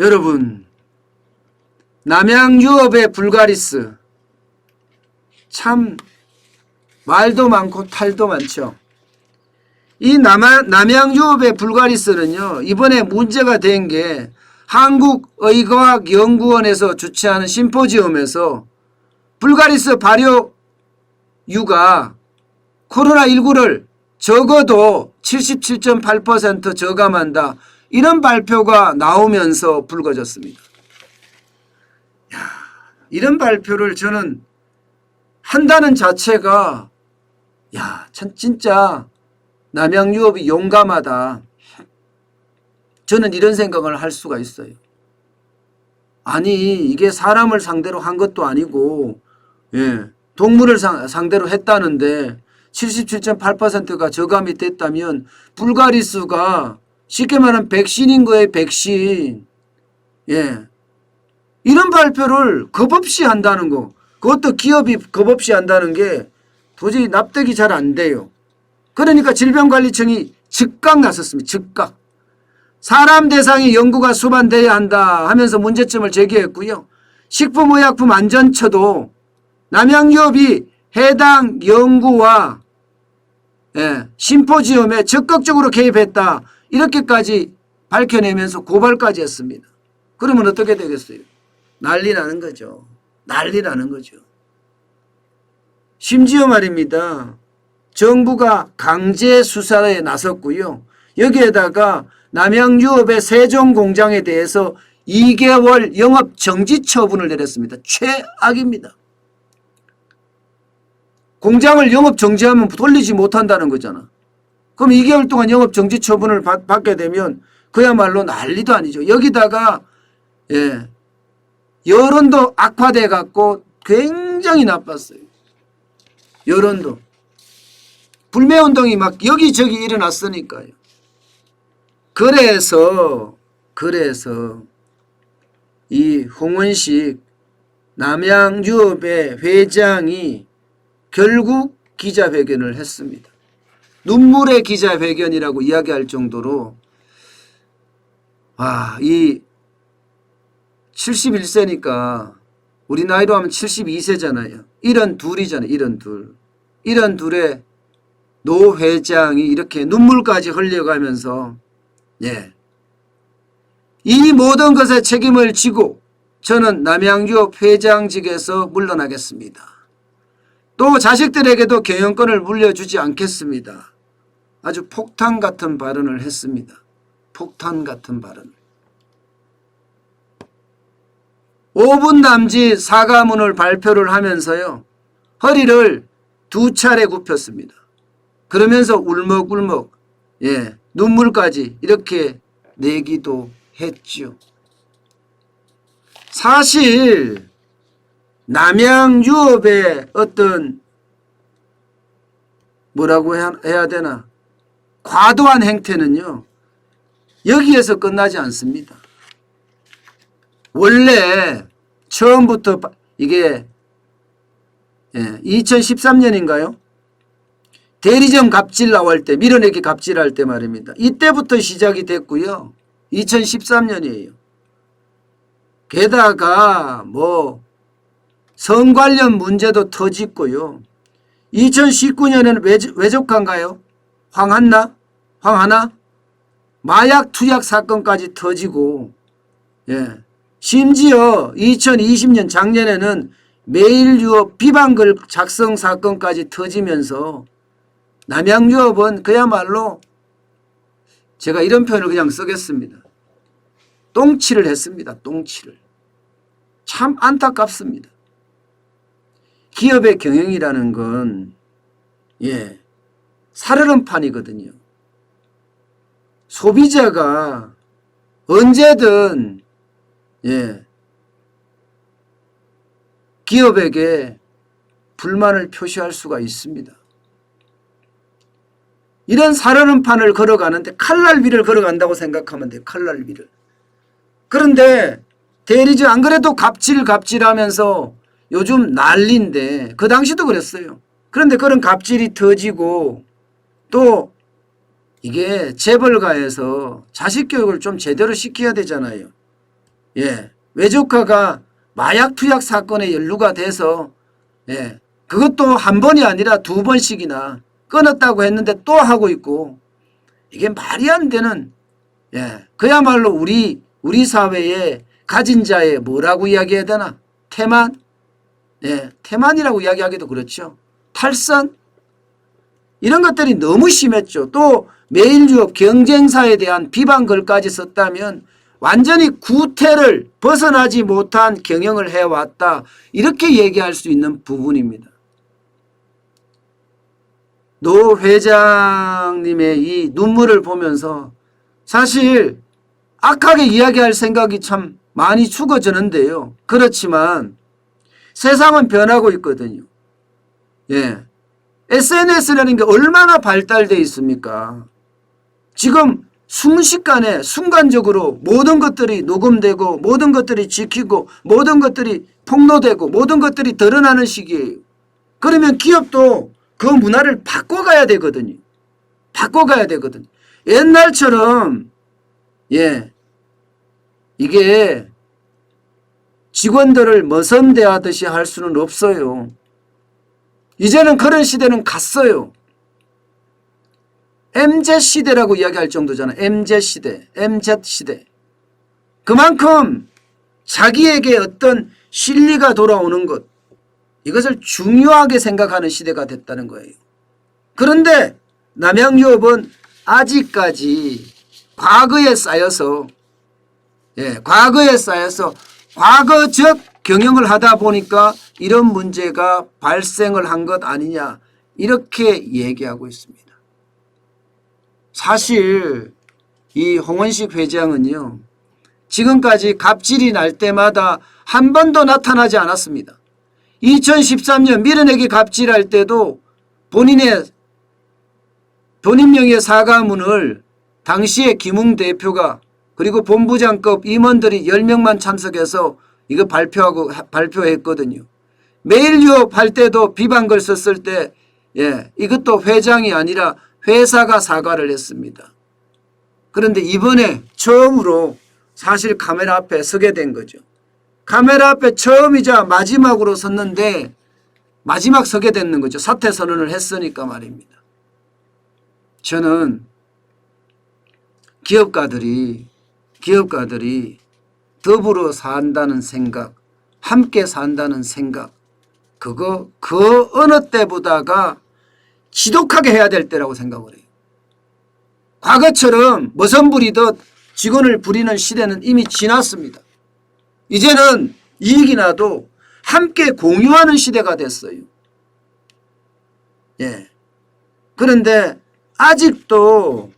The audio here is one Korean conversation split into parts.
여러분, 남양유업의 불가리스 참 말도 많고 탈도 많죠. 이 남양유업의 불가리스는요, 이번에 문제가 된 게 한국의과학연구원에서 주최하는 심포지엄에서 불가리스 발효유가 코로나19를 적어도 77.8% 저감한다, 이런 발표가 나오면서 불거졌습니다. 이런 발표를 저는 한다는 자체가 참 진짜 남양유업이 용감하다, 저는 이런 생각을 할 수가 있어요. 아니, 이게 사람을 상대로 한 것도 아니고 동물을 상대로 했다는데 77.8%가 저감이 됐다면 불가리스가 쉽게 말하면 백신인 거예요. 백신. 이런 발표를 겁없이 한다는 거, 그것도 기업이 겁없이 한다는 게 도저히 납득이 잘 안 돼요. 그러니까 질병관리청이 즉각 나섰습니다. 즉각. 사람 대상의 연구가 수반돼야 한다 하면서 문제점을 제기했고요. 식품의약품안전처도 남양유업이 해당 연구와 심포지엄에 적극적으로 개입했다, 이렇게까지 밝혀내면서 고발까지 했습니다. 그러면 어떻게 되겠어요? 난리 나는 거죠. 난리 나는 거죠. 심지어 말입니다, 정부가 강제 수사에 나섰고요. 여기에다가 남양유업의 세종공장에 대해서 2개월 영업 정지 처분을 내렸습니다. 최악입니다. 공장을 영업 정지하면 돌리지 못한다는 거잖아. 그럼 2개월 동안 영업 정지 처분을 받게 되면 그야말로 난리도 아니죠. 여기다가 여론도 악화돼 갖고 굉장히 나빴어요. 여론도. 불매운동이 막 여기저기 일어났으니까요. 그래서 이 홍원식 남양유업의 회장이 결국 기자회견을 했습니다. 눈물의 기자회견이라고 이야기할 정도로 이 71세니까 우리 나이로 하면 72세잖아요. 72이잖아요. 72의 노 회장이 이렇게 눈물까지 흘려가면서 이 모든 것에 책임을 지고 저는 남양유업 회장직에서 물러나겠습니다. 또 자식들에게도 경영권을 물려주지 않겠습니다. 아주 폭탄 같은 발언을 했습니다. 폭탄 같은 발언. 5분 남짓 사과문을 발표를 하면서요, 허리를 2차례 굽혔습니다. 그러면서 울먹울먹 눈물까지 이렇게 내기도 했죠. 사실 남양유업의 어떤 뭐라고 해야 되나, 과도한 행태는요, 여기에서 끝나지 않습니다. 원래 처음부터 이게 2013년인가요? 대리점 갑질 나올 때, 밀어내기 갑질할 때 말입니다. 이때부터 시작이 됐고요. 2013년이에요. 게다가 성 관련 문제도 터졌고요. 2019년에는 외적한가요? 황하나? 마약 투약 사건까지 터지고, 심지어 2020년 작년에는 매일유업 비방글 작성 사건까지 터지면서 남양유업은 그야말로 제가 이런 표현을 그냥 쓰겠습니다. 똥치를 했습니다. 똥치를. 참 안타깝습니다. 기업의 경영이라는 건 살얼음판이거든요. 소비자가 언제든 기업에게 불만을 표시할 수가 있습니다. 이런 살얼음판을 걸어가는데 칼날비를 걸어간다고 생각하면 돼요. 칼날비를. 그런데 대리점 안 그래도 갑질하면서 요즘 난리인데 그 당시도 그랬어요. 그런데 그런 갑질이 터지고 또 이게 재벌가에서 자식 교육을 좀 제대로 시켜야 되잖아요. 외조카가 마약 투약 사건에 연루가 돼서 그것도 한 번이 아니라 두 번씩이나 끊었다고 했는데 또 하고 있고, 이게 말이 안 되는, 그야말로 우리 사회에 가진 자의 뭐라고 이야기해야 되나? 태만? 태만이라고 이야기하기도 그렇죠. 탈선? 이런 것들이 너무 심했죠. 또 매일유업 경쟁사에 대한 비방글까지 썼다면 완전히 구태를 벗어나지 못한 경영을 해왔다. 이렇게 얘기할 수 있는 부분입니다. 노 회장님의 이 눈물을 보면서 사실 악하게 이야기할 생각이 참 많이 죽어지는데요. 그렇지만 세상은 변하고 있거든요. SNS라는 게 얼마나 발달되어 있습니까? 지금 순식간에 순간적으로 모든 것들이 녹음되고 모든 것들이 지키고 모든 것들이 폭로되고 모든 것들이 드러나는 시기예요. 그러면 기업도 그 문화를 바꿔가야 되거든요. 바꿔가야 되거든요. 옛날처럼 이게 직원들을 머선대하듯이 할 수는 없어요. 이제는 그런 시대는 갔어요. MZ시대라고 이야기할 정도잖아요. MZ시대, MZ시대. 그만큼 자기에게 어떤 실리가 돌아오는 것, 이것을 중요하게 생각하는 시대가 됐다는 거예요. 그런데 남양유업은 아직까지 과거에 쌓여서 과거적 경영을 하다 보니까 이런 문제가 발생을 한 것 아니냐, 이렇게 얘기하고 있습니다. 사실 이 홍원식 회장은요, 지금까지 갑질이 날 때마다 한 번도 나타나지 않았습니다. 2013년 밀어내기 갑질할 때도 본인 명의의 사과문을 당시에 김웅 대표가 그리고 본부장급 임원들이 10명만 참석해서 이거 발표했거든요. 매일유업 할 때도 비방글 썼을 때 이것도 회장이 아니라 회사가 사과를 했습니다. 그런데 이번에 처음으로 사실 카메라 앞에 서게 된 거죠. 카메라 앞에 처음이자 마지막으로 섰는데 마지막 서게 됐는 거죠. 사퇴 선언을 했으니까 말입니다. 저는 기업가들이 더불어 산다는 생각, 함께 산다는 생각, 그거 그 어느 때보다가 지독하게 해야 될 때라고 생각을 해요. 과거처럼 머선 부리듯 직원을 부리는 시대는 이미 지났습니다. 이제는 이익이 나도 함께 공유하는 시대가 됐어요. 그런데 아직도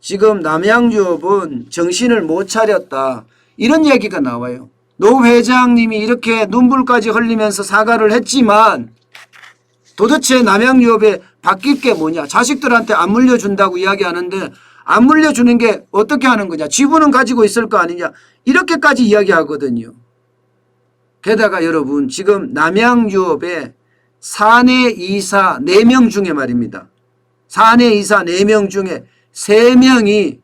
지금 남양유업은 정신을 못 차렸다, 이런 얘기가 나와요. 노 회장님이 이렇게 눈물까지 흘리면서 사과를 했지만 도대체 남양유업에 바뀔 게 뭐냐. 자식들한테 안 물려준다고 이야기하는데 안 물려주는 게 어떻게 하는 거냐. 지분은 가지고 있을 거 아니냐. 이렇게까지 이야기하거든요. 게다가 여러분, 지금 남양유업의 사내 이사 4명 중에 말입니다. 사내 이사 4명 중에 3명이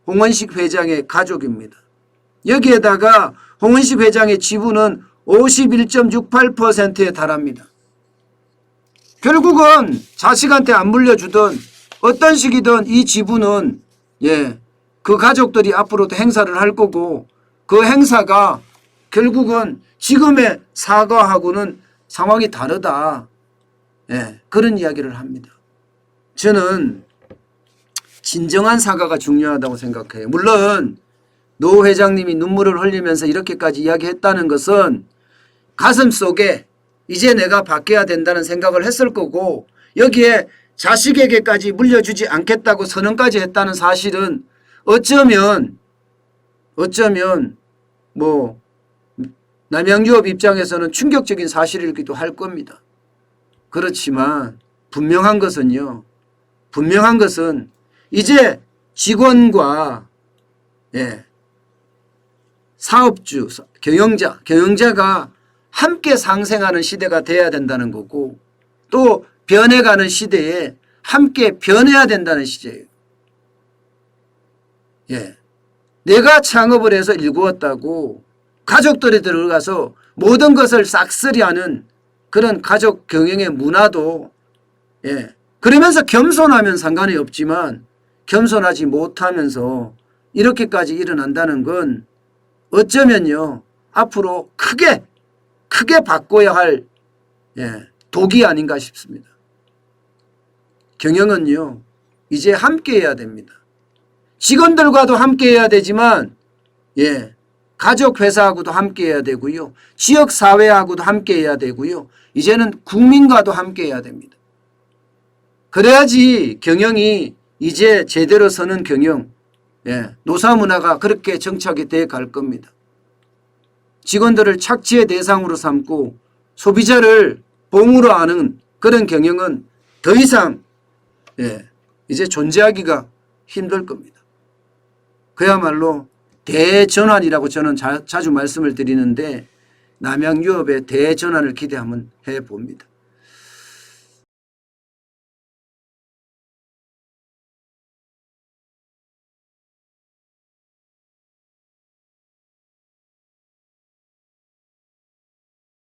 홍원식 회장의 가족입니다. 여기에다가 홍원식 회장의 지분은 51.68%에 달합니다. 결국은 자식한테 안 물려주든 어떤 식이든 이 지분은 그 가족들이 앞으로도 행사를 할 거고, 그 행사가 결국은 지금의 사과하고는 상황이 다르다. 그런 이야기를 합니다. 저는 진정한 사과가 중요하다고 생각해요. 물론 노 회장님이 눈물을 흘리면서 이렇게까지 이야기했다는 것은 가슴속에 이제 내가 바뀌어야 된다는 생각을 했을 거고, 여기에 자식에게까지 물려주지 않겠다고 선언까지 했다는 사실은 어쩌면 뭐 남양유업 입장에서는 충격적인 사실이기도 할 겁니다. 그렇지만 분명한 것은 이제 직원과 사업주, 경영자가 함께 상생하는 시대가 돼야 된다는 거고, 또 변해가는 시대에 함께 변해야 된다는 시대예요. 내가 창업을 해서 일구었다고 가족들이 들어가서 모든 것을 싹쓸이하는 그런 가족 경영의 문화도 그러면서 겸손하면 상관이 없지만 겸손하지 못하면서 이렇게까지 일어난다는 건 어쩌면요 앞으로 크게 바꿔야 할 독이 아닌가 싶습니다. 경영은요 이제 함께 해야 됩니다. 직원들과도 함께 해야 되지만 가족 회사하고도 함께 해야 되고요. 지역 사회하고도 함께 해야 되고요. 이제는 국민과도 함께 해야 됩니다. 그래야지 경영이 이제 제대로 서는 경영, 노사 문화가 그렇게 정착이 돼 갈 겁니다. 직원들을 착취의 대상으로 삼고 소비자를 봉으로 하는 그런 경영은 더 이상 이제 존재하기가 힘들 겁니다. 그야말로 대전환이라고 저는 자주 말씀을 드리는데 남양유업의 대전환을 기대 한번 해봅니다.